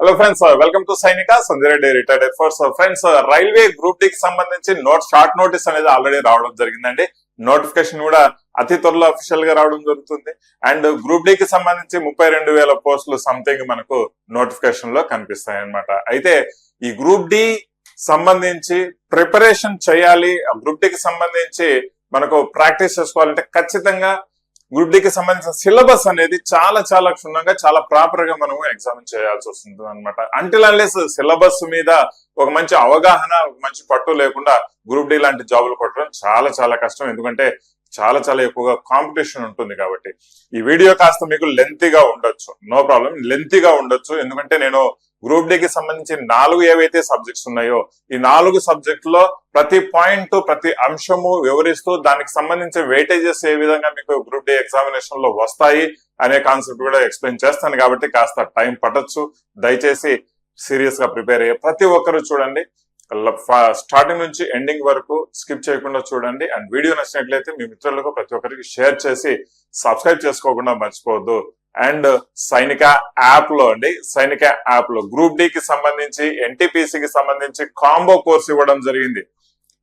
Hello friends, welcome to సైనిక Sanjay Reddy retired air force. Friends, railway group D కి సంబంధించి short notice అనేది already రావడం జరిగిందండి. నోటిఫికేషన్ కూడా అతి త్వరలో అఫీషియల్ గా రావడం జరుగుతుంది. అండ్ గ్రూప్ డి కి సంబంధించి 32,000 పోస్టులు సంథింగ్ మనకు నోటిఫికేషన్ లో కనిపిస్తాయి అన్నమాట. అయితే ఈ గ్రూప్ డి సంబంధించి ప్రిపరేషన్ చేయాలి, గ్రూప్ డి కి సంబంధించి మనకు ప్రాక్టీస్ చేసుకోవాలంటే ఖచ్చితంగా గ్రూప్ డి కి సంబంధించిన సిలబస్ అనేది చాలా క్షుణ్ణంగా చాలా ప్రాపర్ గా మనం ఎగ్జామిన్ చేయాల్సి వస్తుంది అనమాట. అంటిల్ అన్లెస్ సిలబస్ మీద ఒక మంచి అవగాహన, మంచి పట్టు లేకుండా గ్రూప్ డి లాంటి జాబులు కొట్టడం చాలా కష్టం. ఎందుకంటే చాలా ఎక్కువగా కాంపిటీషన్ ఉంటుంది. కాబట్టి ఈ వీడియో కాస్త మీకు లెంతీగా ఉండొచ్చు, నో ప్రాబ్లం, లెంతీగా ఉండొచ్చు. ఎందుకంటే నేను గ్రూప్ డి కి సంబంధించి 4 ఏవైతే సబ్జెక్ట్స్ ఉన్నాయో ఈ 4 సబ్జెక్టులో ప్రతి పాయింట్, ప్రతి అంశము వివరిస్తూ దానికి సంబంధించి వెయిటేజెస్ ఏ విధంగా మీకు గ్రూప్ డి ఎగ్జామినేషన్ లో వస్తాయి అనే కాన్సెప్ట్ కూడా ఎక్స్ప్లెయిన్ చేస్తాను. కాబట్టి కాస్త టైం పట్టొచ్చు. దయచేసి సీరియస్ గా ప్రిపేర్ అయ్యే ప్రతి ఒక్కరు చూడండి, స్టార్టింగ్ నుంచి ఎండింగ్ వరకు స్కిప్ చేయకుండా చూడండి. అండ్ వీడియో నచ్చినట్లయితే మీ మిత్రులకు ప్రతి ఒక్కరికి షేర్ చేసి సబ్స్క్రైబ్ చేసుకోకుండా మర్చిపోవద్దు. అండ్ సైనిక యాప్ లో సైనిక యాప్ లో గ్రూప్ డి కి సంబంధించి NTPC కి సంబంధించి కాంబో కోర్స్ ఇవ్వడం జరిగింది.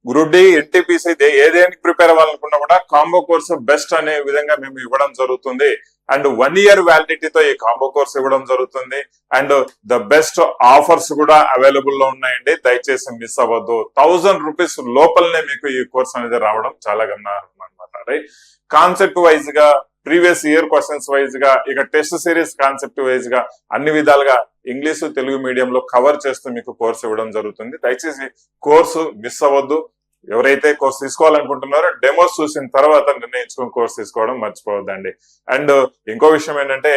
గ్రూప్ డి, NTPC ఏదేనికి ప్రిపేర్ అవ్వాలనుకున్నా కూడా కాంబో కోర్సు బెస్ట్ అనే విధంగా మేము ఇవ్వడం జరుగుతుంది. అండ్ 1 year వ్యాలిడిటీతో ఈ కాంబో కోర్స్ ఇవ్వడం జరుగుతుంది. అండ్ ద బెస్ట్ ఆఫర్స్ కూడా అవైలబుల్ లో ఉన్నాయండి. దయచేసి మిస్ అవ్వద్దు. 1000 రూపీస్ లోపలనే మీకు ఈ కోర్స్ అనేది రావడం చాలా గమనార్హం అనమాట. రైట్, కాన్సెప్ట్ వైజ్ గా, ప్రీవియస్ ఇయర్ క్వశ్చన్స్ వైజ్ గా, ఇక టెస్ట్ సిరీస్ కాన్సెప్ట్ వైజ్ గా అన్ని విధాలుగా ఇంగ్లీషు, తెలుగు మీడియం లో కవర్ చేస్తూ మీకు కోర్సు ఇవ్వడం జరుగుతుంది. దయచేసి కోర్సు మిస్ అవ్వద్దు. ఎవరైతే కోర్స్ తీసుకోవాలనుకుంటున్నారో డెమోస్ చూసిన తర్వాత నిర్ణయించుకుని కోర్స్ తీసుకోవడం మర్చిపోవద్దండి. అండ్ ఇంకో విషయం ఏంటంటే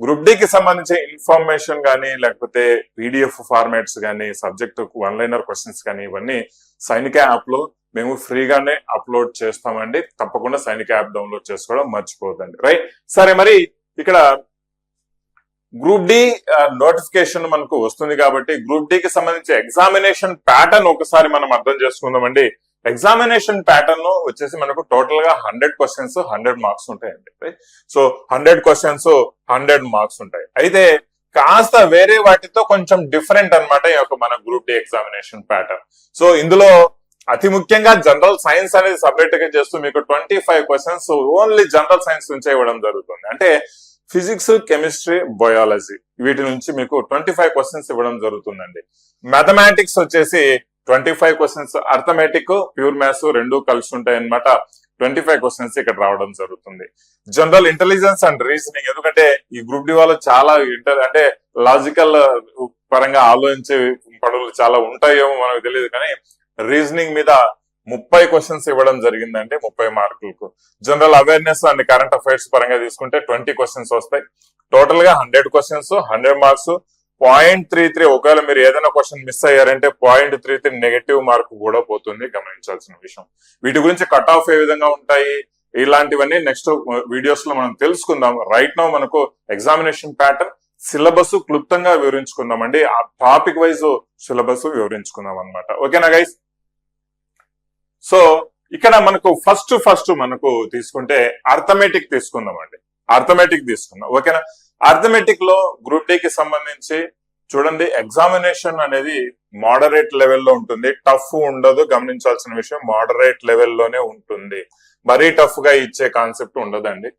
గ్రూప్ డి కి సంబంధించి ఇన్ఫర్మేషన్ కానీ, లేకపోతే PDF ఫార్మాట్స్ కానీ, సబ్జెక్ట్ 1-liner క్వశ్చన్స్ కానీ ఇవన్నీ సైనిక యాప్ లో మేము ఫ్రీగానే అప్లోడ్ చేస్తామండి. తప్పకుండా సైనిక యాప్ డౌన్లోడ్ చేసుకోవడం మర్చిపోవద్దండి. రైట్, సరే, మరి ఇక్కడ గ్రూప్ డి నోటిఫికేషన్ మనకు వస్తుంది కాబట్టి గ్రూప్ డి కి సంబంధించి ఎగ్జామినేషన్ ప్యాటర్న్ ఒకసారి మనం అర్థం చేసుకుందామండి. ఎగ్జామినేషన్ ప్యాటర్న్ వచ్చేసి మనకు టోటల్ గా 100 క్వశ్చన్స్ 100 మార్క్స్ ఉంటాయండి. సో 100 క్వశ్చన్స్ 100 మార్క్స్ ఉంటాయి. అయితే కాస్త వేరే వాటితో కొంచెం డిఫరెంట్ అనమాట ఈ యొక్క మన group D examination pattern. So ఇందులో అతి ముఖ్యంగా జనరల్ సైన్స్ అనేది సపరేట్ గా చేస్తూ మీకు 25 క్వశ్చన్స్ ఓన్లీ జనరల్ సైన్స్ నుంచి ఇవ్వడం జరుగుతుంది. అంటే ఫిజిక్స్, కెమిస్ట్రీ, బయాలజీ వీటి నుంచి మీకు 25 క్వశ్చన్స్ ఇవ్వడం జరుగుతుందండి. మ్యాథమెటిక్స్ వచ్చేసి 25 క్వశ్చన్స్, అర్థమెటిక్, ప్యూర్ మ్యాథ్స్ రెండు కలిసి ఉంటాయి అనమాట. 25 క్వశ్చన్స్ ఇక్కడ రావడం జరుగుతుంది. జనరల్ ఇంటెలిజెన్స్ అండ్ రీజనింగ్, ఎందుకంటే ఈ గ్రూప్ డి వాళ్ళు చాలా అంటే లాజికల్ పరంగా ఆలోచించే పనులు చాలా ఉంటాయేమో మనకు తెలియదు, కానీ రీజనింగ్ మీద 30 క్వశ్చన్స్ ఇవ్వడం జరిగిందంటే 30 మార్కులకు. General awareness and current affairs పరంగా తీసుకుంటే 20 క్వశ్చన్స్ వస్తాయి. టోటల్ గా 100 క్వశ్చన్స్ 100 మార్క్స్. 0.33 ఒకవేళ మీరు ఏదైనా క్వశ్చన్ మిస్ అయ్యారంటే 0.33 నెగటివ్ మార్క్ కూడా పోతుంది, గమనించాల్సిన విషయం. వీటి గురించి కట్ ఆఫ్ ఏ విధంగా ఉంటాయి ఇలాంటివన్నీ నెక్స్ట్ వీడియోస్ లో మనం తెలుసుకుందాం. రైట్ నౌ మనకు ఎగ్జామినేషన్ ప్యాటర్న్, సిలబస్ క్లుప్తంగా వివరించుకుందామండి. ఆ టాపిక్ వైజ్ సిలబస్ వివరించుకుందాం అనమాట. ఓకేనా గైస్? సో ఇక్కడ మనకు ఫస్ట్ మనకు తీసుకుంటే అర్థమెటిక్ తీసుకుందామండి. అర్థమెటిక్ తీసుకుందాం, ఓకేనా? అర్థమెటిక్ లో గ్రూప్ డి కి సంబంధించి చూడండి, ఎగ్జామినేషన్ అనేది మోడరేట్ లెవెల్లో ఉంటుంది, టఫ్ ఉండదు. గమనించాల్సిన విషయం, మోడరేట్ లెవెల్లోనే ఉంటుంది. మరీ టఫ్ గా ఇచ్చే కాన్సెప్ట్ ఉండదండి.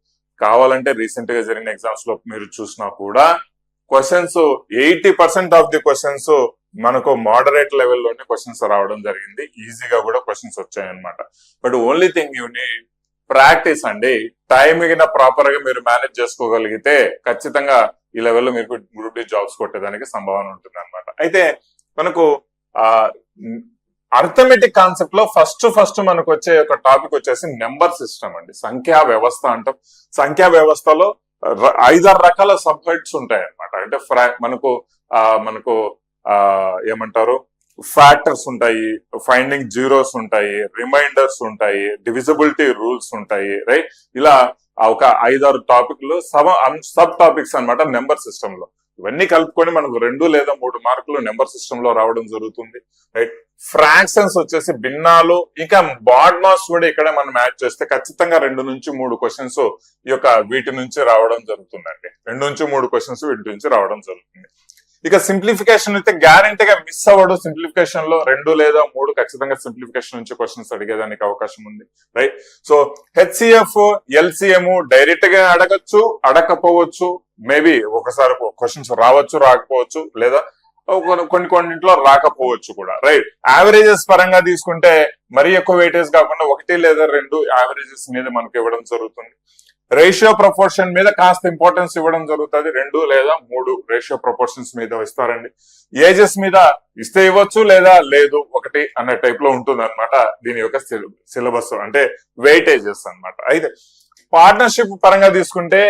కావాలంటే రీసెంట్ గా జరిగిన ఎగ్జామ్స్ లో మీరు చూసినా కూడా క్వశ్చన్స్ 80% ఆఫ్ ది క్వశ్చన్స్ మనకు మోడరేట్ లెవెల్లోనే క్వశ్చన్స్ రావడం జరిగింది. ఈజీగా కూడా క్వశ్చన్స్ వచ్చాయన్నమాట. But only thing you need practice అండి. టైం ప్రాపర్ గా మీరు మేనేజ్ చేసుకోగలిగితే ఖచ్చితంగా ఈ లెవెల్లో మీకు గ్రూప్ డి జాబ్స్ కొట్టేదానికి సంభావన ఉంటుంది అనమాట. అయితే మనకు అర్థమెటిక్ కాన్సెప్ట్ లో ఫస్ట్ మనకు వచ్చే ఒక టాపిక్ వచ్చేసి నెంబర్ సిస్టమ్ అండి. సంఖ్యా వ్యవస్థ అంటాం. సంఖ్యా వ్యవస్థలో 5-6 రకాల సబ్ హెడ్స్ ఉంటాయి అనమాట. అంటే మనకు ఏమంటారు, ఫ్యాక్టర్స్ ఉంటాయి, ఫైండింగ్ జీరోస్ ఉంటాయి, రిమైండర్స్ ఉంటాయి, డివిజిబిలిటీ రూల్స్ ఉంటాయి. రైట్, ఇలా ఒక 5-6 టాపిక్లు సబ్ టాపిక్స్ అనమాట నెంబర్ సిస్టమ్ లో. ఇవన్నీ కలుపుకొని మనకు 2 లేదా 3 మార్కులు నెంబర్ సిస్టమ్ లో రావడం జరుగుతుంది. రైట్, ఫ్రాక్షన్స్ వచ్చేసి భిన్నాలు, ఇంకా బాడ్ మాస్ కూడా ఇక్కడ మనం యాడ్ చేస్తే ఖచ్చితంగా 2 నుంచి 3 క్వశ్చన్స్ ఈ యొక్క వీటి నుంచి రావడం జరుగుతుందండి. 2 నుంచి 3 క్వశ్చన్స్ వీటి నుంచి రావడం జరుగుతుంది. ఇక సింప్లిఫికేషన్ అయితే గ్యారంటీగా మిస్ అవ్వడు. సింప్లిఫికేషన్ లో 2 లేదా 3 ఖచ్చితంగా సింప్లిఫికేషన్ నుంచి క్వశ్చన్స్ అడిగేదానికి అవకాశం ఉంది, right? So HCF, LCM direct గా అడగచ్చు, అడగకపోవచ్చు, మేబీ ఒకసారి క్వశ్చన్స్ రావచ్చు, రాకపోవచ్చు, లేదా కొన్నింటిలో రాకపోవచ్చు కూడా, రైట్? యావరేజెస్ పరంగా తీసుకుంటే మరీ ఎక్కువ వెయిటేజ్ కాకుండా 1 లేదా 2 యావరేజెస్ మీద మనకు ఇవ్వడం జరుగుతుంది. రేషియో ప్రపోర్షన్ మీద కాస్త ఇంపార్టెన్స్ ఇవ్వడం జరుగుతుంది. 2 లేదా 3 రేషియో ప్రపోర్షన్స్ మీద ఇస్తారండి. ఏజెస్ మీద ఇస్తే ఇవ్వచ్చు, లేదా లేదు 1 అనే టైప్ లో ఉంటుంది అనమాట దీని యొక్క సిలబస్, అంటే వెయిటేజెస్ అన్నమాట. అయితే పార్ట్నర్షిప్ పరంగా తీసుకుంటే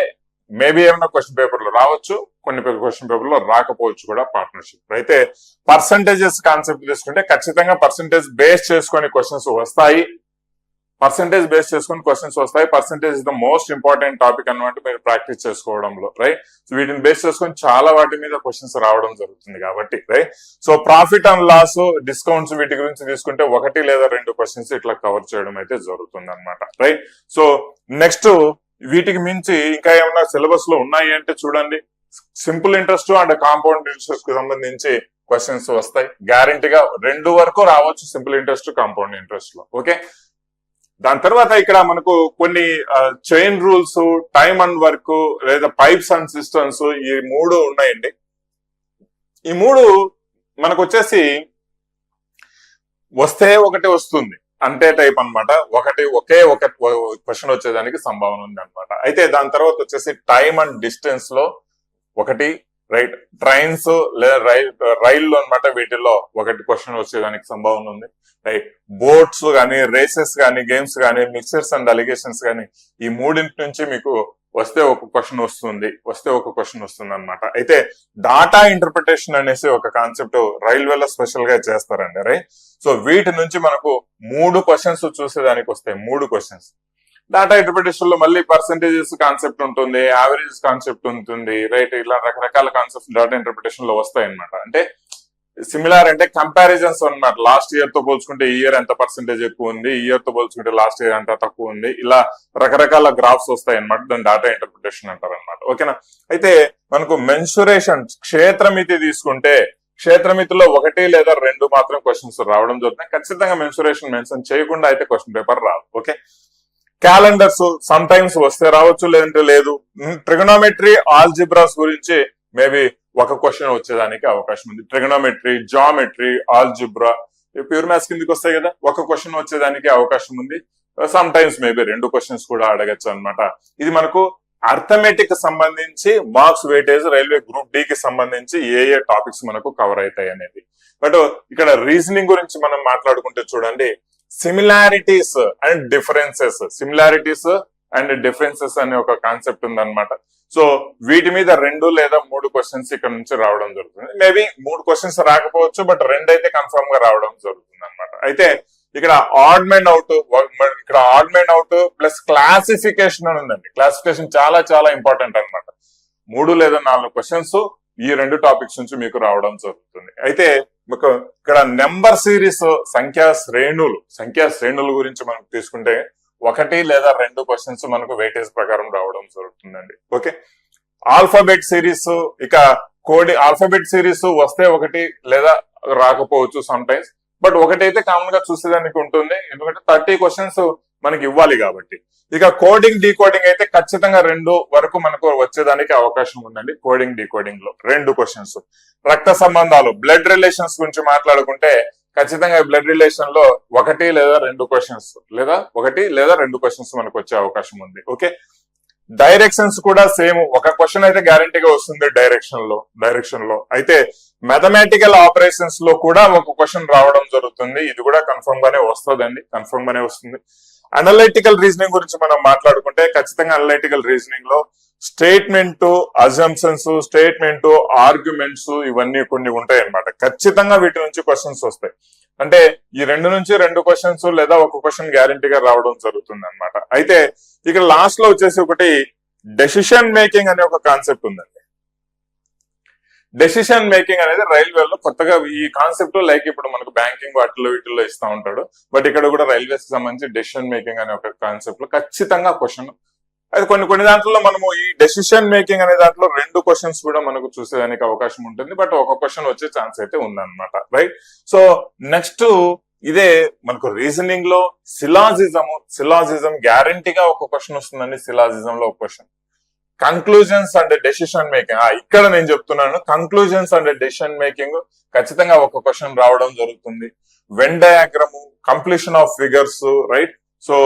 మేబీ ఏమైనా క్వశ్చన్ పేపర్ లో రావచ్చు, కొన్ని క్వశ్చన్ పేపర్ లో రాకపోవచ్చు కూడా పార్ట్నర్షిప్. అయితే పర్సంటేజెస్ కాన్సెప్ట్ తీసుకుంటే ఖచ్చితంగా పర్సంటేజ్ బేస్ చేసుకొని క్వశ్చన్స్ వస్తాయి. పర్సంటేజ్ బేస్ చేసుకుని క్వశ్చన్స్ వస్తాయి. Percentage is the most important topic అన్నమాట మీరు ప్రాక్టీస్ చేసుకోవడంలో, రైట్? సో వీటిని బేస్ చేసుకొని చాలా వాటి మీద క్వశ్చన్స్ రావడం జరుగుతుంది కాబట్టి, right? So profit and loss, discounts వీటి గురించి తీసుకుంటే 1 లేదా 2 క్వశ్చన్స్ ఇట్లా కవర్ చేయడం అయితే జరుగుతుంది అనమాట, రైట్? సో నెక్స్ట్ వీటికి మించి ఇంకా ఏమైనా సిలబస్ లో ఉన్నాయి అంటే చూడండి, simple interest and compound interest కి సంబంధించి క్వశ్చన్స్ వస్తాయి. గ్యారంటీగా 2 వరకు రావచ్చు సింపుల్ ఇంట్రెస్ట్, కాంపౌండ్ ఇంట్రెస్ట్ లో, ఓకే? దాని తర్వాత ఇక్కడ మనకు కొన్ని chain rules, time and work, లేదా పైప్స్ అండ్ సిస్టమ్స్, ఈ 3 ఉన్నాయండి. ఈ 3 మనకు వచ్చేసి వస్తే 1 వస్తుంది అంటే టైప్ అనమాట. ఒకే ఒక క్వశ్చన్ వచ్చేదానికి సంభావన ఉంది అనమాట. అయితే దాని తర్వాత వచ్చేసి టైమ్ అండ్ డిస్టెన్స్ లో 1, రైట్? ట్రైన్స్ లేదా రైళ్లు అనమాట, వీటిల్లో 1 క్వశ్చన్ వచ్చేదానికి సంభావన ఉంది, రైట్? బోట్స్ కానీ, రేసెస్ కానీ, గేమ్స్ కానీ, మిక్సర్స్ అండ్ అలిగేషన్స్ కానీ, ఈ 3 నుంచి మీకు వస్తే ఒక క్వశ్చన్ వస్తుంది అనమాట. అయితే డాటా ఇంటర్ప్రిటేషన్ అనేసి ఒక కాన్సెప్ట్ రైల్వేలో స్పెషల్ గా చేస్తారండి, రైట్? సో వీటి నుంచి మనకు 3 క్వశ్చన్స్ చూసేదానికి వస్తాయి. 3 క్వశ్చన్స్. డాటా ఇంటర్ప్రిటేషన్ లో మళ్ళీ పర్సెంటేజెస్ కాన్సెప్ట్ ఉంటుంది, యావరేజెస్ కాన్సెప్ట్ ఉంటుంది, రైట్? ఇలా రకరకాల కాన్సెప్ట్స్ డాటా ఇంటర్ప్రిటేషన్ లో వస్తాయి అనమాట. అంటే సిమిలార్ అంటే కంపారిజన్స్ అన్నమాట. లాస్ట్ ఇయర్ తో పోల్చుకుంటే ఈ ఇయర్ ఎంత పర్సెంటేజ్ ఎక్కువ ఉంది, ఈ ఇయర్ తో పోల్చుకుంటే లాస్ట్ ఇయర్ ఎంత తక్కువ ఉంది, ఇలా రకరకాల గ్రాఫ్స్ వస్తాయి అనమాట. దాన్ని డాటా ఇంటర్ప్రిటేషన్ అంటారు అనమాట, ఓకేనా? అయితే మనకు మెన్సురేషన్, క్షేత్రమితి తీసుకుంటే క్షేత్రమితిలో 1 లేదా 2 మాత్రం క్వశ్చన్స్ రావడం జరుగుతుంది. ఖచ్చితంగా మెన్సురేషన్ మెన్షన్ చేయకుండా అయితే క్వశ్చన్ పేపర్ రాదు, ఓకే? క్యాలెండర్స్ సమ్ టైమ్స్ వస్తే రావచ్చు, లేదంటే లేదు. ట్రిగనోమెట్రీ, ఆల్జిబ్రాస్ గురించి మేబీ 1 క్వశ్చన్ వచ్చేదానికి అవకాశం ఉంది. Trigonometry, geometry, algebra, pure maths కిందకి వస్తాయి కదా, 1 క్వశ్చన్ వచ్చేదానికి అవకాశం ఉంది. సమ్ టైమ్స్ మేబీ 2 క్వశ్చన్స్ కూడా అడగచ్చు అనమాట. ఇది మనకు అర్థమెటిక్ సంబంధించి marks weightage railway group D కి సంబంధించి ఏ టాపిక్స్ మనకు కవర్ అవుతాయి అనేది. బట్ ఇక్కడ రీజనింగ్ గురించి మనం మాట్లాడుకుంటే చూడండి, సిమిలారిటీస్ అండ్ డిఫరెన్సెస్, అనే ఒక కాన్సెప్ట్ ఉందన్నమాట. సో వీటి మీద 2 లేదా 3 క్వశ్చన్స్ ఇక్కడ నుంచి రావడం జరుగుతుంది. మేబీ 3 క్వశ్చన్స్ రాకపోవచ్చు, బట్ 2 అయితే కన్ఫర్మ్ గా రావడం జరుగుతుంది అనమాట. అయితే ఇక్కడ odd man out plus classification అని ఉందండి. క్లాసిఫికేషన్ చాలా చాలా ఇంపార్టెంట్ అనమాట. 3 లేదా 4 క్వశ్చన్స్ ఈ 2 టాపిక్స్ నుంచి మీకు రావడం జరుగుతుంది. అయితే మీకు ఇక్కడ నెంబర్ సిరీస్, సంఖ్యా శ్రేణుల గురించి మనం తీసుకుంటే 1 లేదా 2 క్వశ్చన్స్ మనకు వెయిటేజ్ ప్రకారం రావడం జరుగుతుందండి, ఓకే? ఆల్ఫాబెట్ సిరీస్, ఇక ఆల్ఫాబెట్ సిరీస్ వస్తే 1 లేదా రాకపోవచ్చు సమ్ టైమ్స్, బట్ 1 అయితే కామన్ గా చూసేదానికి ఉంటుంది, ఎందుకంటే 30 క్వశ్చన్స్ మనకి ఇవ్వాలి కాబట్టి. ఇక కోడింగ్ డీకోడింగ్ అయితే ఖచ్చితంగా 2 వరకు మనకు వచ్చేదానికి అవకాశం ఉందండి. కోడింగ్ డీకోడింగ్ లో 2 క్వశ్చన్స్. రక్త సంబంధాలు, బ్లడ్ రిలేషన్స్ గురించి మాట్లాడుకుంటే ఖచ్చితంగా బ్లడ్ రిలేషన్ లో 1 లేదా 2 క్వశ్చన్స్ మనకు వచ్చే అవకాశం ఉంది, ఓకే? డైరెక్షన్స్ కూడా సేమ్, 1 క్వశ్చన్ అయితే గ్యారంటీగా వస్తుంది డైరెక్షన్ లో. అయితే మ్యాథమెటికల్ ఆపరేషన్స్ లో కూడా 1 క్వశ్చన్ రావడం జరుగుతుంది. ఇది కూడా కన్ఫర్మ్ గానే వస్తుంది. అనలైటికల్ రీజనింగ్ గురించి మనం మాట్లాడుకుంటే ఖచ్చితంగా అనలైటికల్ రీజనింగ్ లో స్టేట్మెంట్, అజంప్షన్స్, ఆర్గ్యుమెంట్స్, ఇవన్నీ కొన్ని ఉంటాయి అన్నమాట. ఖచ్చితంగా వీటి నుంచి క్వశ్చన్స్ వస్తాయి. అంటే ఈ 2 నుంచి 2 క్వశ్చన్స్ లేదా 1 క్వశ్చన్ గ్యారంటీగా రావడం జరుగుతుంది అనమాట. అయితే ఇక్కడ లాస్ట్ లో వచ్చేసి ఒకటి డెసిషన్ మేకింగ్ అనే ఒక కాన్సెప్ట్ ఉందండి. డెసిషన్ మేకింగ్ అనేది రైల్వేలో కొత్తగా ఈ కాన్సెప్ట్, లైక్ ఇప్పుడు మనకు బ్యాంకింగ్ వీటిల్లో ఇస్తా ఉంటాడు, బట్ ఇక్కడ కూడా రైల్వేస్ కి సంబంధించి డెసిషన్ మేకింగ్ అనే ఒక కాన్సెప్ట్ లో ఖచ్చితంగా క్వశ్చన్ అయితే కొన్ని దాంట్లో మనము ఈ డెసిషన్ మేకింగ్ అనే దాంట్లో 2 క్వశ్చన్స్ కూడా మనకు చూసేదానికి అవకాశం ఉంటుంది, బట్ ఒక క్వశ్చన్ వచ్చే ఛాన్స్ అయితే ఉందన్నమాట, రైట్. సో నెక్స్ట్ ఇదే మనకు రీజనింగ్ లో సిలాజిజం గ్యారంటీగా ఒక క్వశ్చన్ వస్తుందండి. సిలాజిజం లో ఒక question. Conclusions and decision making, ఇక్కడ నేను చెప్తున్నాను కంక్లూజన్స్ అండ్ డెసిషన్ మేకింగ్ ఖచ్చితంగా ఒక క్వశ్చన్ రావడం జరుగుతుంది. Venn diagram, completion of figures, right. So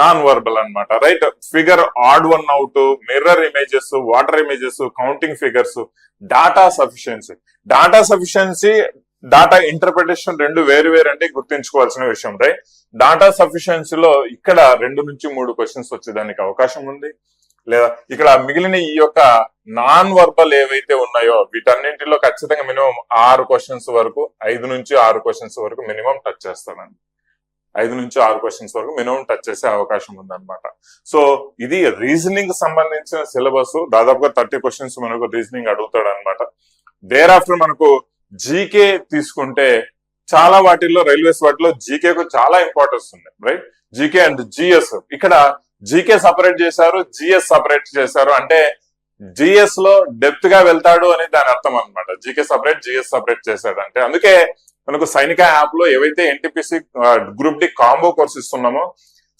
non verbal అన్నమాట, right. Figure odd one out, mirror images, water images, counting figures, data sufficiency, data interpretation 2 వేరు అంటే గుర్తుంచుకోవాల్సిన విషయం, రైట్. డాటా సఫిషియన్సీలో ఇక్కడ 2 నుంచి 3 క్వశ్చన్స్ వచ్చేదానికి అవకాశం ఉంది. లేదా ఇక్కడ మిగిలిన ఈ యొక్క నాన్ వర్బల్ ఏవైతే ఉన్నాయో వీటన్నింటిలో ఖచ్చితంగా మినిమం 6 క్వశ్చన్స్ వరకు, 5 నుంచి 6 క్వశ్చన్స్ వరకు మినిమం టచ్ చేస్తానండి. 5 నుంచి 6 క్వశ్చన్స్ వరకు మినిమం టచ్ చేసే అవకాశం ఉందన్నమాట. సో ఇది రీజనింగ్ సంబంధించిన సిలబస్. దాదాపుగా 30 క్వశ్చన్స్ మనకు రీజనింగ్ అడుగుతాడు అనమాట. దేర్ ఆఫ్టర్ మనకు జీకే తీసుకుంటే చాలా వాటిల్లో, రైల్వేస్ వాటిలో జీకేకు చాలా ఇంపార్టెన్స్ ఉంది, రైట్. జీకే అండ్ జిఎస్, ఇక్కడ జీకే సపరేట్ చేశారు, జిఎస్ సపరేట్ చేశారు. అంటే జిఎస్ లో డెప్త్ గా వెళ్తాడు అని దాని అర్థం అనమాట. జీకే సపరేట్, జిఎస్ సపరేట్ చేశాడు అంటే. అందుకే మనకు సైనిక యాప్ లో ఏవైతే NTPC group D combo course ఇస్తున్నామో,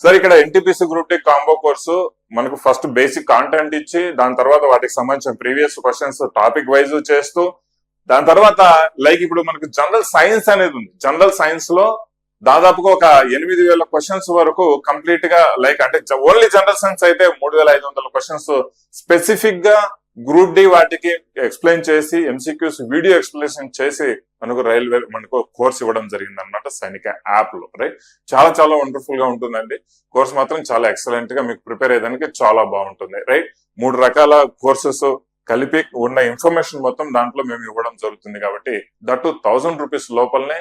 సార్ ఇక్కడ NTPC group D combo course మనకు ఫస్ట్ బేసిక్ కాంటెంట్ ఇచ్చి, దాని తర్వాత వాటికి సంబంధించిన ప్రీవియస్ క్వశ్చన్స్ టాపిక్ వైజ్ చేస్తూ, దాని తర్వాత లైక్ ఇప్పుడు మనకు జనరల్ సైన్స్ అనేది ఉంది. జనరల్ సైన్స్ లో దాదాపుగా ఒక 8,000 క్వశ్చన్స్ వరకు కంప్లీట్ గా, లైక్ అంటే ఓన్లీ జనరల్ సైన్స్ అయితే 3,500 క్వశ్చన్స్ స్పెసిఫిక్ గా గ్రూప్ డి వాటికి ఎక్స్ప్లెయిన్ చేసి, ఎంసీక్యూస్ వీడియో ఎక్స్ప్లెనేషన్ చేసి మనకు కోర్స్ ఇవ్వడం జరిగింది అనమాట సైనిక యాప్ లో, రైట్. చాలా వండర్ఫుల్ గా ఉంటుందండి. కోర్స్ మాత్రం చాలా ఎక్సలెంట్ గా మీకు ప్రిపేర్ అయ్యేదానికి చాలా బాగుంటుంది, రైట్. 3 రకాల కోర్సెస్ కలిపి ఉన్న ఇన్ఫర్మేషన్ మొత్తం దాంట్లో మేము ఇవ్వడం జరుగుతుంది కాబట్టి, దట్ 1000 రూపీస్ లోపలనే,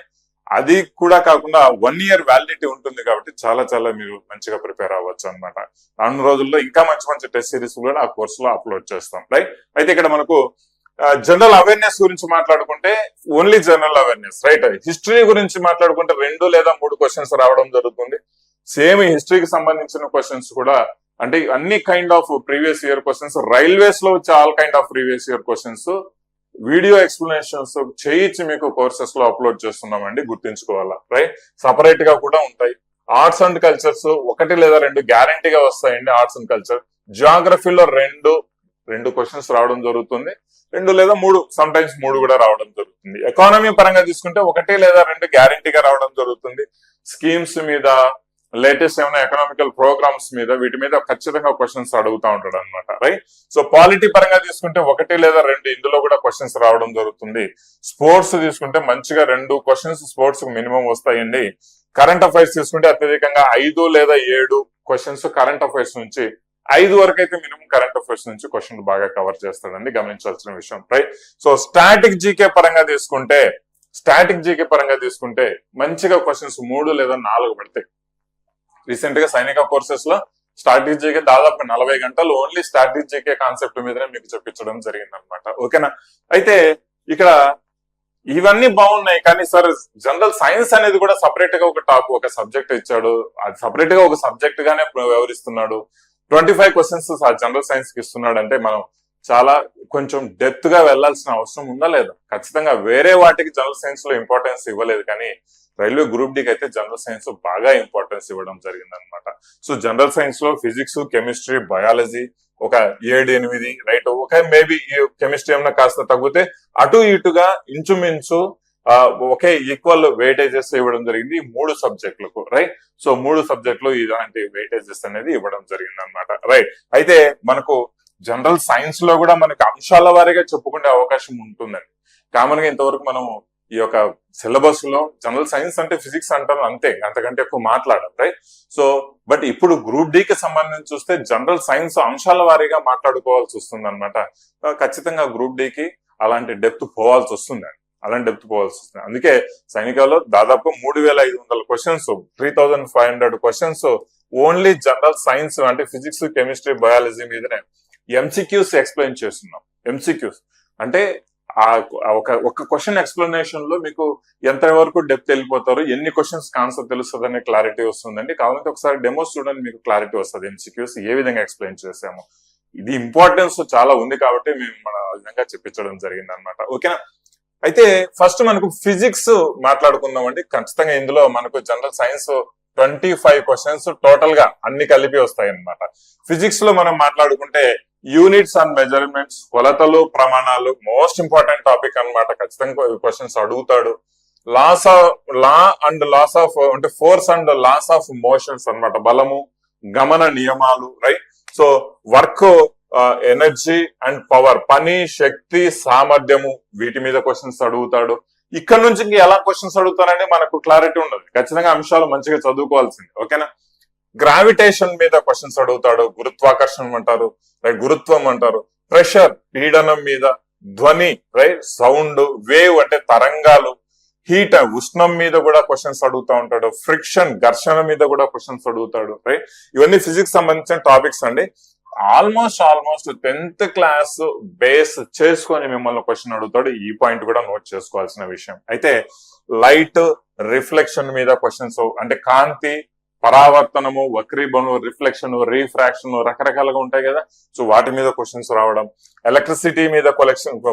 అది కూడా కాకుండా 1 year వ్యాలిడిటీ ఉంటుంది కాబట్టి చాలా మీరు మంచిగా ప్రిపేర్ అవ్వచ్చు అనమాట. రానున్న రోజుల్లో ఇంకా మంచి టెస్ట్ సిరీస్ కూడా ఆ కోర్సులో అప్లోడ్ చేస్తాం, రైట్. అయితే ఇక్కడ మనకు జనరల్ అవేర్నెస్ గురించి మాట్లాడుకుంటే only general awareness, right. History గురించి మాట్లాడుకుంటే 2 లేదా 3 క్వశ్చన్స్ రావడం జరుగుతుంది. సేమ్ హిస్టరీకి సంబంధించిన క్వశ్చన్స్ కూడా, అంటే అన్ని kind of previous year questions, railways లో చాలా kind of previous year questions video explanations చేయించి మీకు కోర్సెస్ లో అప్లోడ్ చేస్తున్నామండి, గుర్తుంచుకోవాలా, రైట్. సపరేట్ గా కూడా ఉంటాయి. ఆర్ట్స్ అండ్ కల్చర్స్ 1 లేదా 2 గ్యారంటీగా వస్తాయండి. Arts and culture. జియోగ్రఫీలో 2 క్వశ్చన్స్ రావడం జరుగుతుంది, 2 లేదా 3, సమ్ టైమ్స్ 3 కూడా రావడం జరుగుతుంది. ఎకానమీ పరంగా తీసుకుంటే 1 లేదా 2 గ్యారంటీగా రావడం జరుగుతుంది. స్కీమ్స్ మీద, లేటెస్ట్ ఏమైనా ఎకనామికల్ ప్రోగ్రామ్స్ మీద, వీటి మీద ఖచ్చితంగా క్వశ్చన్స్ అడుగుతా ఉంటాడు అనమాట, రైట్. సో పాలిటీ పరంగా తీసుకుంటే 1 లేదా 2 ఇందులో కూడా క్వశ్చన్స్ రావడం జరుగుతుంది. స్పోర్ట్స్ తీసుకుంటే మంచిగా 2 క్వశ్చన్స్ స్పోర్ట్స్ మినిమం వస్తాయండి. కరెంట్ అఫైర్స్ తీసుకుంటే అత్యధికంగా 5 లేదా 7 క్వశ్చన్స్ కరెంట్ అఫైర్స్ నుంచి, 5 వరకు అయితే మినిమం కరెంట్ అఫైర్స్ నుంచి క్వశ్చన్ బాగా కవర్ చేస్తాడండి, గమనించాల్సిన విషయం, రైట్. సో స్టాటిక్ జీకే పరంగా తీసుకుంటే మంచిగా క్వశ్చన్స్ 3 లేదా 4 పడతాయి. రీసెంట్ గా సైనిక కోర్సెస్ లో స్ట్రాటజీకే దాదాపు 40 గంటలు ఓన్లీ స్ట్రాటజీకే కాన్సెప్ట్ మీదనే మీకు చెప్పించడం జరిగింది అనమాట, ఓకేనా. అయితే ఇక్కడ ఇవన్నీ బాగున్నాయి, కానీ సార్ జనరల్ సైన్స్ అనేది కూడా సపరేట్ గా ఒక సబ్జెక్ట్ ఇచ్చాడు, అది సపరేట్ గా ఒక సబ్జెక్ట్ గానే వ్యవహరిస్తున్నాడు. 25 క్వశ్చన్స్ జనరల్ సైన్స్ కి ఇస్తున్నాడు అంటే మనం చాలా కొంచెం డెప్త్ గా వెళ్లాల్సిన అవసరం ఉందా లేదా? ఖచ్చితంగా వేరే వాటికి జనరల్ సైన్స్ లో ఇంపార్టెన్స్ ఇవ్వలేదు, కానీ రైల్వే గ్రూప్ డి అయితే జనరల్ సైన్స్ బాగా ఇంపార్టెన్స్ ఇవ్వడం జరిగింది అనమాట. సో జనరల్ సైన్స్ లో ఫిజిక్స్, కెమిస్ట్రీ, బయాలజీ ఒక 7-8, రైట్. ఒక మేబీ కెమిస్ట్రీ ఏమన్నా కాస్త తగ్గితే అటు ఇటుగా ఇంచుమించు ఒకే ఈక్వల్ వెయిటేజెస్ ఇవ్వడం జరిగింది ఈ 3 సబ్జెక్టులకు, రైట్. సో 3 సబ్జెక్టులు ఇలాంటి వెయిటేజెస్ అనేది ఇవ్వడం జరిగింది అనమాట, రైట్. అయితే మనకు జనరల్ సైన్స్ లో కూడా మనకు అంశాల వారీగా చెప్పుకునే అవకాశం ఉంటుందండి. కామన్ గా ఇంతవరకు మనం ఈ యొక్క సిలబస్ లో జనరల్ సైన్స్ అంటే ఫిజిక్స్ అంటాం అంతే, అంతకంటే ఎక్కువ మాట్లాడాం, రైట్. సో బట్ ఇప్పుడు గ్రూప్ డి కి సంబంధించి చూస్తే జనరల్ సైన్స్ అంశాల వారీగా మాట్లాడుకోవాల్సి వస్తుంది అనమాట. ఖచ్చితంగా గ్రూప్ డి కి అలాంటి డెప్త్ పోవాల్సి వస్తుంది, అందుకే సైనికాలో దాదాపు 3,500 questions, 3,500 questions only general science అంటే ఫిజిక్స్, కెమిస్ట్రీ, బయాలజీ మీదనే ఎంసీక్యూస్ ఎక్స్ప్లెయిన్ చేస్తున్నాం. ఎంసీక్యూస్ అంటే ఆ ఒక క్వశ్చన్ ఎక్స్ప్లెనేషన్ లో మీకు ఎంత వరకు డెప్త్ వెళ్ళిపోతారు, ఎన్ని క్వశ్చన్స్ ఆన్సర్ తెలుస్తుంది అనే క్లారిటీ వస్తుందండి. కావాలంటే ఒకసారి డెమోస్ చూడండి, మీకు క్లారిటీ వస్తుంది ఎంసీక్యూస్ ఏ విధంగా ఎక్స్ప్లెయిన్ చేసాము. ఇది ఇంపార్టెన్స్ చాలా ఉంది కాబట్టి మేము మన విధంగా చెప్పించడం జరిగింది అనమాట. ఓకేనా. అయితే ఫస్ట్ మనకు ఫిజిక్స్ మాట్లాడుకుందాం అండి. ఖచ్చితంగా ఇందులో మనకు జనరల్ సైన్స్ 25 క్వశ్చన్స్ టోటల్ గా అన్ని కలిపి వస్తాయి అన్నమాట. ఫిజిక్స్ లో మనం మాట్లాడుకుంటే యూనిట్స్ అండ్ మెజర్మెంట్స్, కొలతలు ప్రమాణాలు మోస్ట్ ఇంపార్టెంట్ టాపిక్ అన్నమాట. ఖచ్చితంగా క్వశ్చన్స్ అడుగుతాడు. లా అండ్ లాస్ ఆఫ్ అంటే force and laws of motions అన్నమాట, బలము గమన నియమాలు, right. So work, energy and power, పని శక్తి సామర్థ్యము, వీటి మీద క్వశ్చన్స్ అడుగుతాడు. ఇక్కడ నుంచి ఎలా క్వశ్చన్స్ అడుగుతారని మనకు క్లారిటీ ఉండదు. ఖచ్చితంగా అంశాలు మంచిగా చదువుకోవాల్సింది. ఓకేనా. గ్రావిటేషన్ మీద క్వశ్చన్స్ అడుగుతాడు, గురుత్వాకర్షణ అంటారు, రైట్, గురుత్వం అంటారు, ప్రెషర్ పీడనం మీద, ధ్వని, రైట్, సౌండ్, వేవ్ అంటే తరంగాలు, హీట్ ఉష్ణం మీద కూడా క్వశ్చన్స్ అడుగుతూ ఉంటాడు, ఫ్రిక్షన్ ఘర్షణ మీద కూడా క్వశ్చన్స్ అడుగుతాడు, రైట్. ఇవన్నీ ఫిజిక్స్ సంబంధించిన టాపిక్స్ అండి. ఆల్మోస్ట్ 10th క్లాస్ బేస్ చేసుకొని మిమ్మల్ని క్వశ్చన్ అడుగుతాడు. ఈ పాయింట్ కూడా నోట్ చేసుకోవాల్సిన విషయం. అయితే లైట్ రిఫ్లెక్షన్ మీద క్వశ్చన్స్ అంటే కాంతి, పరావర్తనము, వక్రీభవనం, రిఫ్లెక్షన్, రీఫ్రాక్షన్ రకరకాలుగా ఉంటాయి కదా. సో వాటి మీద క్వశ్చన్స్ రావడం, ఎలక్ట్రిసిటీ మీద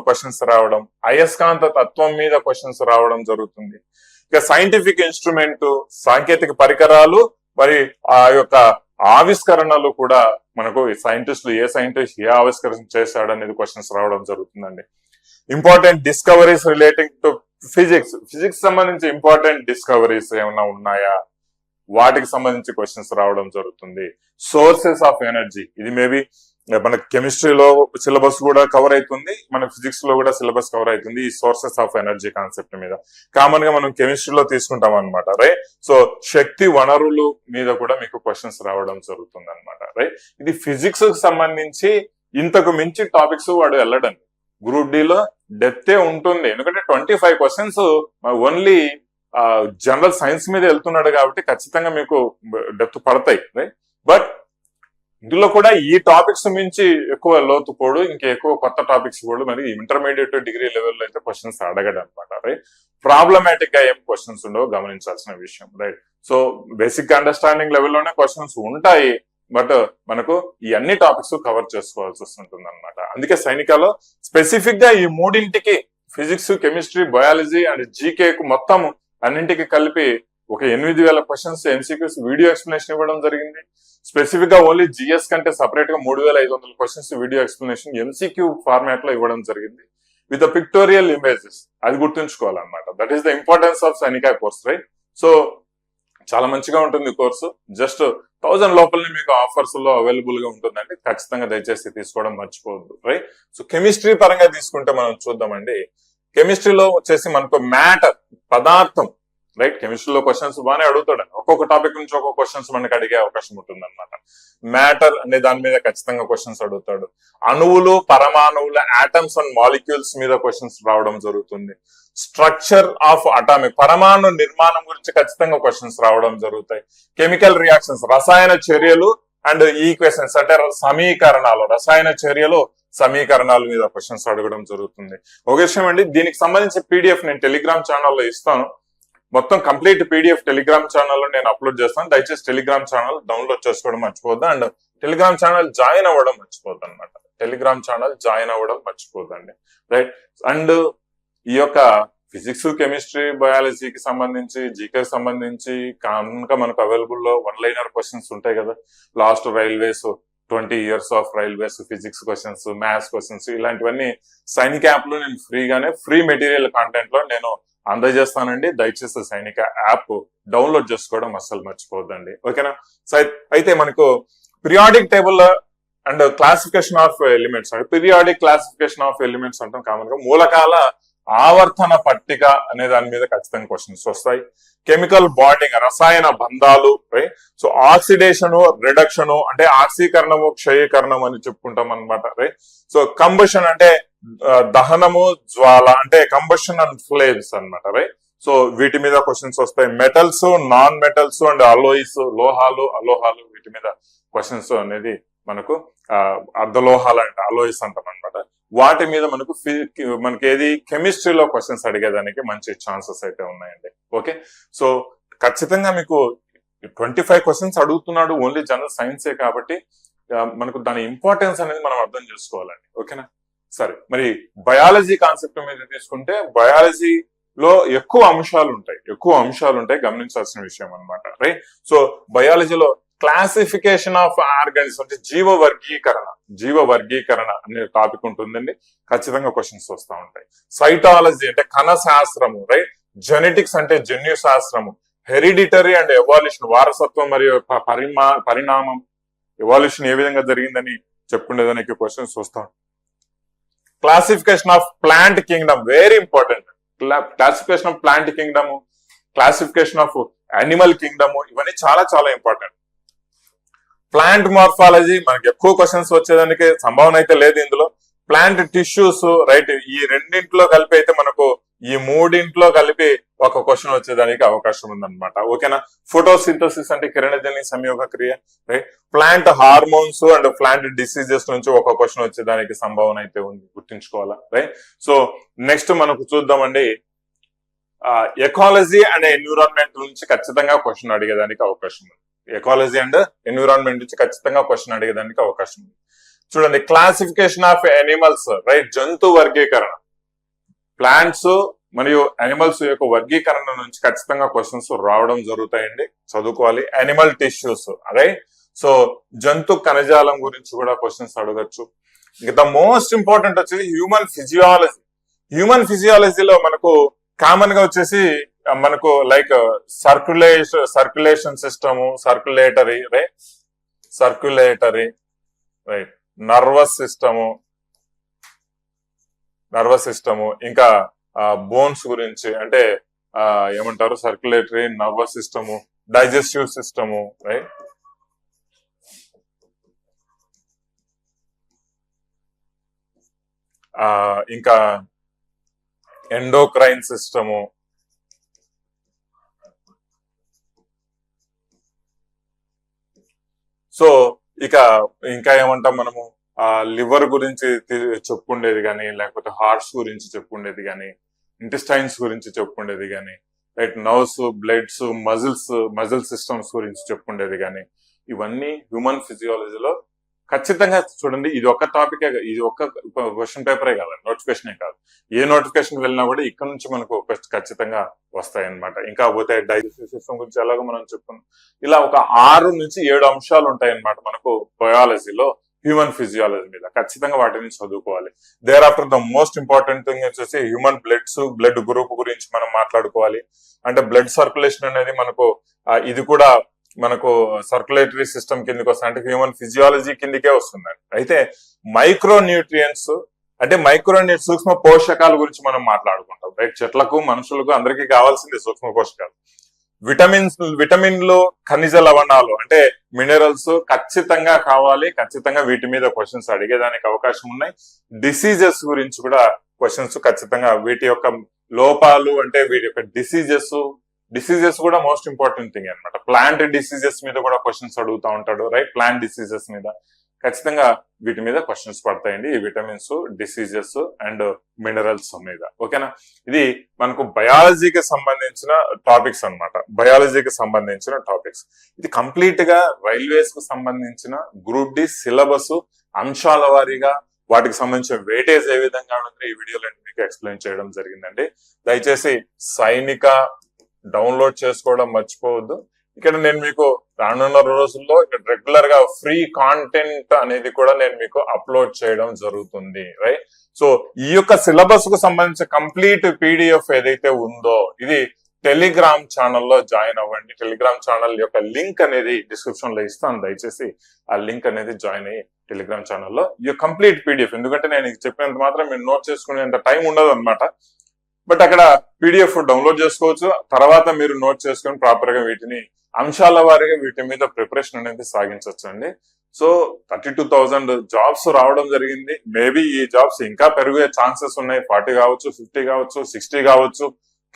క్వశ్చన్స్ రావడం, అయస్కాంత తత్వం మీద క్వశ్చన్స్ రావడం జరుగుతుంది. ఇక సైంటిఫిక్ ఇన్స్ట్రుమెంట్, సాంకేతిక పరికరాలు, మరి ఆ యొక్క ఆవిష్కరణలు కూడా మనకు సైంటిస్టులు ఏ ఆవిష్కరణ చేశాడు అనేది క్వశ్చన్స్ రావడం జరుగుతుందండి. Important discoveries relating to physics సంబంధించి ఇంపార్టెంట్ డిస్కవరీస్ ఏమైనా ఉన్నాయా, వాటికి సంబంధించి క్వశ్చన్స్ రావడం జరుగుతుంది. సోర్సెస్ ఆఫ్ ఎనర్జీ, ఇది మేబీ మన కెమిస్ట్రీలో సిలబస్ కూడా కవర్ అవుతుంది, మన ఫిజిక్స్ లో కూడా సిలబస్ కవర్ అవుతుంది. ఈ సోర్సెస్ ఆఫ్ ఎనర్జీ కాన్సెప్ట్ మీద కామన్ గా మనం కెమిస్ట్రీలో తీసుకుంటాం అనమాట, రైట్. సో శక్తి వనరులు మీద కూడా మీకు క్వశ్చన్స్ రావడం జరుగుతుంది అనమాట, రైట్. ఇది ఫిజిక్స్ కి సంబంధించి ఇంతకు మించి టాపిక్స్ వాడు వెళ్ళడండి. గ్రూప్ డి లో డెప్తే ఉంటుంది, ఎందుకంటే 25 క్వశ్చన్స్ ఓన్లీ జనరల్ సైన్స్ మీద వెళ్తున్నాడు కాబట్టి ఖచ్చితంగా మీకు డెప్త్ పడతాయి, రైట్. బట్ ఇందులో కూడా ఈ టాపిక్స్ మించి ఎక్కువ లోతు పోడు, ఇంకా ఎక్కువ కొత్త టాపిక్స్ కూడా మరి ఇంటర్మీడియట్ డిగ్రీ లెవెల్లో అయితే క్వశ్చన్స్ అడగడు అనమాట, రైట్. ప్రాబ్లమాటిక్ గా ఏం క్వశ్చన్స్ ఉండవు, గమనించాల్సిన విషయం, రైట్. సో బేసిక్ అండర్స్టాండింగ్ లెవెల్లోనే క్వశ్చన్స్ ఉంటాయి, బట్ మనకు ఈ అన్ని టాపిక్స్ కవర్ చేసుకోవాల్సి వస్తుంటుంది అనమాట. అందుకే సైనికాలో స్పెసిఫిక్ గా ఈ మూడింటికి physics, chemistry, biology and GK కు మొత్తం అన్నింటికి కలిపి ఒక 8000 క్వశ్చన్స్ ఎంసీక్యూస్ వీడియో ఎక్స్ప్లెనేషన్ ఇవ్వడం జరిగింది. స్పెసిఫిక్ గా ఓన్లీ జిఎస్ కంటే సపరేట్ గా 3500 questions video explanation MCQ format లో ఇవ్వడం జరిగింది విత్ పిక్టోరియల్ ఇమేజెస్. అది గుర్తుంచుకోవాలన్నమాట. That is the importance of Sainika course, right. So చాలా మంచిగా ఉంటుంది కోర్సు. జస్ట్ 1000 లోపలనే మీకు ఆఫర్స్ లో అవైలబుల్ గా ఉంటుందండి. ఖచ్చితంగా దయచేసి తీసుకోవడం మర్చిపోవద్దు, రైట్. సో కెమిస్ట్రీ పరంగా తీసుకుంటే మనం చూద్దామండి. కెమిస్ట్రీలో వచ్చేసి మనకు మ్యాటర్, పదార్థం, రైట్. కెమిస్ట్రీలో క్వశ్చన్స్ బాగానే అడుగుతాడు, ఒక్కొక్క టాపిక్ నుంచి ఒక్కొక్క క్వశ్చన్స్ మనకి అడిగే అవకాశం ఉంటుంది అనమాట. మ్యాటర్ అనే దాని మీద ఖచ్చితంగా క్వశ్చన్స్ అడుగుతాడు. అణువులు, పరమాణువుల, ఆటమ్స్ అండ్ మాలిక్యూల్స్ మీద క్వశ్చన్స్ రావడం జరుగుతుంది. స్ట్రక్చర్ ఆఫ్ అటామిక్, పరమాణు నిర్మాణం గురించి ఖచ్చితంగా క్వశ్చన్స్ రావడం జరుగుతాయి. కెమికల్ రియాక్షన్స్, రసాయన చర్యలు అండ్ ఈక్వేషన్స్ అంటే సమీకరణాలు, రసాయన చర్యలు, సమీకరణాల మీద క్వశ్చన్స్ అడగడం జరుగుతుంది. ఒక విషయం అండి, దీనికి సంబంధించి పీడిఎఫ్ నేను టెలిగ్రామ్ ఛానల్లో ఇస్తాను. మొత్తం కంప్లీట్ పీడిఎఫ్ టెలిగ్రామ్ ఛానల్లో నేను అప్లోడ్ చేస్తాను. దయచేసి టెలిగ్రామ్ ఛానల్ డౌన్లోడ్ చేసుకోవడం మర్చిపోద్దు అండ్ టెలిగ్రామ్ ఛానల్ జాయిన్ అవ్వడం మర్చిపోద్దు అనమాట. టెలిగ్రామ్ ఛానల్ జాయిన్ అవ్వడం మర్చిపోద్దండి, రైట్. అండ్ ఈ యొక్క ఫిజిక్స్, కెమిస్ట్రీ, బయాలజీకి సంబంధించి, జీకేకి సంబంధించి కనుక మనకు అవైలబుల్ లో 1-లైనర్ క్వశ్చన్స్ ఉంటాయి కదా. Last railways 20 years of railways physics questions, maths questions, ఇలాంటివన్నీ సైనిక యాప్ లో నేను ఫ్రీగానే ఫ్రీ మెటీరియల్ కాంటెంట్ లో నేను అందజేస్తానండి. దయచేసి సైనిక యాప్ డౌన్లోడ్ చేసుకోవడం అస్సలు మర్చిపోవద్దండి, ఓకేనా. సో అయితే మనకు periodic table and classification of elements అంటే పీరియాడిక్ క్లాసిఫికేషన్ ఆఫ్ ఎలిమెంట్స్ అంటాం కామన్ గా. మూలకాల ఆవర్తన పట్టిక అనే దాని మీద ఖచ్చితంగా క్వశ్చన్స్ వస్తాయి. కెమికల్ బాండింగ్, రసాయన బంధాలు, రైట్. సో ఆక్సిడేషన్, రిడక్షన్ అంటే ఆక్సీకరణము, క్షయీకరణం అని చెప్పుకుంటాం అనమాట, రైట్. సో కంబషన్ అంటే దహనము, జ్వాల అంటే కంబషన్ అండ్ ఫ్లేమ్స్ అనమాట, రైట్. సో వీటి మీద క్వశ్చన్స్ వస్తాయి. Metals, non metals and alloys, లోహాలు, అలోహాలు, వీటి మీద క్వశ్చన్స్ అనేది మనకు అర్ధలోహాలు అంటే అలోయిస్ అంటాం అనమాట. వాటి మీద మనకి ఏది కెమిస్ట్రీలో క్వశ్చన్స్ అడిగేదానికి మంచి ఛాన్సెస్ అయితే ఉన్నాయండి. ఓకే, సో ఖచ్చితంగా మీకు 25 క్వశ్చన్స్ అడుగుతున్నాడు ఓన్లీ జనరల్ సైన్సే కాబట్టి మనకు దాని ఇంపార్టెన్స్ అనేది మనం అర్థం చేసుకోవాలండి. ఓకేనా, సరే మరి బయాలజీ కాన్సెప్ట్ మీద తీసుకుంటే బయాలజీలో ఎక్కువ అంశాలు ఉంటాయి గమనించాల్సిన విషయం అనమాట. రైట్, సో బయాలజీలో క్లాసిఫికేషన్ ఆఫ్ ఆర్గానిజం అంటే జీవ వర్గీకరణ అనే టాపిక్ ఉంటుందండి. ఖచ్చితంగా క్వశ్చన్స్ వస్తూ ఉంటాయి. సైటాలజీ అంటే కణ శాస్త్రము, రైట్, జెనెటిక్స్ అంటే జన్యు శాస్త్రము, హెరిడిటరీ అండ్ ఎవాల్యూషన్ వారసత్వం మరియు పరిణామం, ఎవాల్యూషన్ ఏ విధంగా జరిగిందని చెప్పుకునేదానికి క్వశ్చన్స్ వస్తాం. Classification of plant Kingdom very important. Classification of plant Kingdom, classification of animal Kingdom, ఇవన్నీ చాలా చాలా ఇంపార్టెంట్. ప్లాంట్ మార్ఫాలజీ మనకి ఎక్కువ క్వశ్చన్స్ వచ్చేదానికి సంభావన అయితే లేదు ఇందులో. ప్లాంట్ టిష్యూస్, రైట్, ఈ రెండింటిలో కలిపి అయితే మనకు ఈ మూడింట్లో కలిపి ఒక క్వశ్చన్ వచ్చేదానికి అవకాశం ఉందన్నమాట. ఓకేనా, ఫోటోసింథసిస్ అంటే కిరణజన్య సంయోగ క్రియ, right, plant hormones and plant diseases నుంచి ఒక క్వశ్చన్ వచ్చేదానికి సంభావన అయితే ఉంది, గుర్తుంచుకోవాలా. రైట్, సో నెక్స్ట్ మనకు చూద్దామండి, ఎకాలజీ అండ్ ఎన్విరాన్మెంట్ నుంచి ఖచ్చితంగా క్వశ్చన్ అడిగేదానికి అవకాశం ఉంది. ఎకాలజీ అండ్ ఎన్విరాన్మెంట్ నుంచి ఖచ్చితంగా క్వశ్చన్ అడిగేదానికి అవకాశం ఉంది. చూడండి, క్లాసిఫికేషన్ ఆఫ్ యానిమల్స్, రైట్, జంతు వర్గీకరణ, ప్లాంట్స్ మరియు యానిమల్స్ యొక్క వర్గీకరణ నుంచి ఖచ్చితంగా క్వశ్చన్స్ రావడం జరుగుతాయండి, చదువుకోవాలి. యానిమల్ టిష్యూస్, రైట్, సో జంతు కణజాలం గురించి కూడా క్వశ్చన్స్ అడగచ్చు. ఇక ద మోస్ట్ ఇంపార్టెంట్ వచ్చేసి హ్యూమన్ ఫిజియాలజీలో మనకు కామన్ గా వచ్చేసి మనకు like circulation system, circulatory, right, nervous system, ఇంకా బోన్స్ గురించి అంటే ఏమంటారు, circulatory, nervous system, digestive system, right, ఇంకా ఎండోక్రైన్ సిస్టము, సో ఇంకా ఏమంటాం మనము లివర్ గురించి చెప్పుకుండేది కానీ, లేకపోతే హార్ట్స్ గురించి చెప్పుకుండేది కానీ, ఇంటెస్టైన్స్ గురించి చెప్పుకుండేది కానీ, right, nerves, bloods, muscle systems గురించి చెప్పుకుండేది కానీ, ఇవన్నీ హ్యూమన్ ఫిజియాలజీలో ఖచ్చితంగా చూడండి. ఇది ఒక టాపికే, ఇది ఒక క్వశ్చన్ పేపరే కాదు, నోటిఫికేషనే కాదు. ఏ నోటిఫికేషన్ వెళ్ళినా కూడా ఇక్కడ నుంచి మనకు ఖచ్చితంగా వస్తాయి అన్నమాట. ఇంకా పోతే డైజెస్టివ్ సిస్టమ్ గురించి ఎలాగో మనం చెప్పుకున్నాం. ఇలా ఒక 6 నుంచి 7 అంశాలు ఉంటాయి అన్నమాట మనకు బయాలజీలో హ్యూమన్ ఫిజియాలజీ మీద. ఖచ్చితంగా వాటిని చదువుకోవాలి. Thereafter the most important thing వచ్చేసి హ్యూమన్ బ్లడ్ గ్రూప్ గురించి మనం మాట్లాడుకోవాలి. అంటే బ్లడ్ సర్క్యులేషన్ అనేది మనకు ఇది కూడా మనకు సర్క్యులేటరీ సిస్టమ్ కిందకి వస్తుంది, అంటే హ్యూమన్ ఫిజియాలజీ కిందకే వస్తుందండి. అయితే మైక్రోన్యూట్రియంట్స్ అంటే సూక్ష్మ పోషకాల గురించి మనం మాట్లాడుకుంటాం, రైట్. చెట్లకు, మనుషులకు అందరికీ కావాల్సింది సూక్ష్మ పోషకాలు. విటమిన్లు, ఖనిజ లవణాలు అంటే మినరల్స్ ఖచ్చితంగా కావాలి. ఖచ్చితంగా వీటి మీద క్వశ్చన్స్ అడిగేదానికి అవకాశం ఉన్నాయి. డిసీజెస్ గురించి కూడా క్వశ్చన్స్ ఖచ్చితంగా, వీటి యొక్క లోపాలు అంటే వీటి యొక్క డిసీజెస్ కూడా మోస్ట్ ఇంపార్టెంట్ థింగ్ అనమాట. ప్లాంట్ డిసీజెస్ మీద కూడా క్వశ్చన్స్ అడుగుతూ ఉంటాడు, రైట్. ప్లాంట్ డిసీజెస్ మీద ఖచ్చితంగా వీటి మీద క్వశ్చన్స్ పడతాయండి, ఈ విటమిన్స్, డిసీజెస్ అండ్ మినరల్స్ మీద. ఓకేనా, ఇది మనకు బయాలజీకి సంబంధించిన టాపిక్స్ అన్నమాట. ఇది కంప్లీట్ గా రైల్వేస్ కు సంబంధించిన గ్రూప్ డి సిలబస్ అంశాల వారీగా వాటికి సంబంధించిన వెయిటేజ్ ఏ విధంగా ఉంటుంది ఈ వీడియోలో మీకు ఎక్స్ప్లెయిన్ చేయడం జరిగిందండి. దయచేసి సైనిక డౌన్లోడ్ చేసుకోవడం మర్చిపోవద్దు. ఇక్కడ నేను మీకు రానున్న రోజుల్లో ఇక్కడ రెగ్యులర్ గా ఫ్రీ కాంటెంట్ అనేది కూడా నేను మీకు అప్లోడ్ చేయడం జరుగుతుంది, రైట్. సో ఈ యొక్క సిలబస్ కు సంబంధించిన కంప్లీట్ పీడిఎఫ్ ఏదైతే ఉందో ఇది టెలిగ్రామ్ ఛానల్లో జాయిన్ అవ్వండి. టెలిగ్రామ్ ఛానల్ యొక్క లింక్ అనేది డిస్క్రిప్షన్ లో ఇస్తాను. దయచేసి ఆ లింక్ అనేది జాయిన్ అయ్యి టెలిగ్రామ్ ఛానల్లో ఈ కంప్లీట్ పీడిఎఫ్, ఎందుకంటే నేను చెప్పినంత మాత్రం మీరు నోట్ చేసుకునేంత టైం ఉండదు అనమాట. బట్ అక్కడ పీడిఎఫ్ డౌన్లోడ్ చేసుకోవచ్చు. తర్వాత మీరు నోట్ చేసుకుని ప్రాపర్ గా వీటిని అంశాల వారీగా వీటి మీద ప్రిపరేషన్ అనేది సాగించవచ్చు అండి. సో 32,000 జాబ్స్ రావడం జరిగింది. మేబీ ఈ జాబ్స్ ఇంకా పెరిగే ఛాన్సెస్ ఉన్నాయి. 40 కావచ్చు, 50 కావచ్చు, 60 కావచ్చు.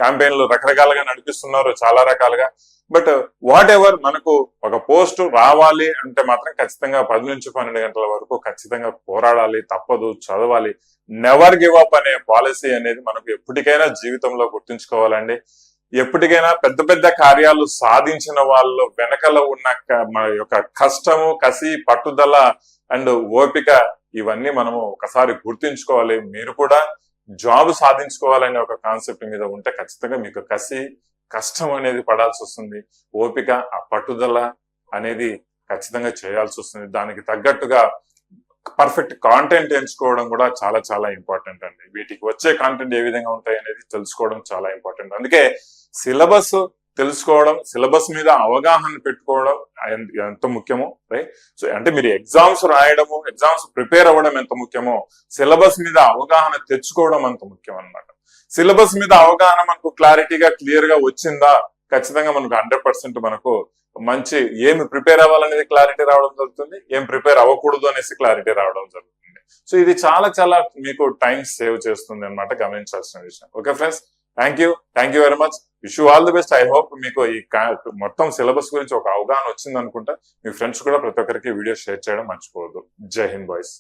క్యాంపెయిన్లు రకరకాలుగా నడిపిస్తున్నారు, చాలా రకాలుగా. బట్ వాట్ ఎవర్, మనకు ఒక పోస్ట్ రావాలి అంటే మాత్రం ఖచ్చితంగా 10 నుంచి 12 గంటల వరకు ఖచ్చితంగా పోరాడాలి, తప్పదు, చదవాలి. నెవర్ గివ్ అప్ అనే పాలసీ అనేది మనకు ఎప్పటికైనా జీవితంలో గుర్తుంచుకోవాలండి. ఎప్పటికైనా పెద్ద పెద్ద కార్యాలు సాధించిన వాళ్ళు వెనకల ఉన్న మన యొక్క కష్టము, కసి, పట్టుదల అండ్ ఓపిక, ఇవన్నీ మనము ఒకసారి గుర్తుంచుకోవాలి. మీరు కూడా జాబ్ సాధించుకోవాలనే ఒక కాన్సెప్ట్ మీద ఉంటే ఖచ్చితంగా మీకు కసి, కష్టం అనేది పడాల్సి వస్తుంది. ఓపిక, ఆ పట్టుదల అనేది ఖచ్చితంగా చేయాల్సి వస్తుంది. దానికి తగ్గట్టుగా పర్ఫెక్ట్ కాంటెంట్ ఎంచుకోవడం కూడా చాలా చాలా ఇంపార్టెంట్ అండి. వీటికి వచ్చే కాంటెంట్ ఏ విధంగా ఉంటాయి అనేది తెలుసుకోవడం చాలా ఇంపార్టెంట్. అందుకే సిలబస్ తెలుసుకోవడం, సిలబస్ మీద అవగాహన పెట్టుకోవడం ఎంత ముఖ్యమో, రైట్? సో అంటే మీరు ఎగ్జామ్స్ రాయడము, ఎగ్జామ్స్ ప్రిపేర్ అవ్వడం ఎంత ముఖ్యమో, సిలబస్ మీద అవగాహన తెచ్చుకోవడం అంత ముఖ్యం అన్నమాట. సిలబస్ మీద అవగాహన మనకు క్లారిటీగా, క్లియర్ గా వచ్చిందా, ఖచ్చితంగా మనకు 100% మనకు మంచి ఏమి ప్రిపేర్ అవ్వాలనేది క్లారిటీ రావడం జరుగుతుంది, ఏం ప్రిపేర్ అవ్వకూడదు అనేసి క్లారిటీ రావడం జరుగుతుంది. సో ఇది చాలా చాలా మీకు టైం సేవ్ చేస్తుంది అన్నమాట, గమనించాల్సిన విషయం. Okay friends, thank you very much. Wish you all the best. I hope మీకు ఈ మొత్తం సిలబస్ గురించి ఒక అవగాహన వచ్చింది అనుకుంటా. మీ ఫ్రెండ్స్ కూడా ప్రతి ఒక్కరికి వీడియో షేర్ చేయడం మర్చిపోవద్దు. జై హింద్ బాయ్స్.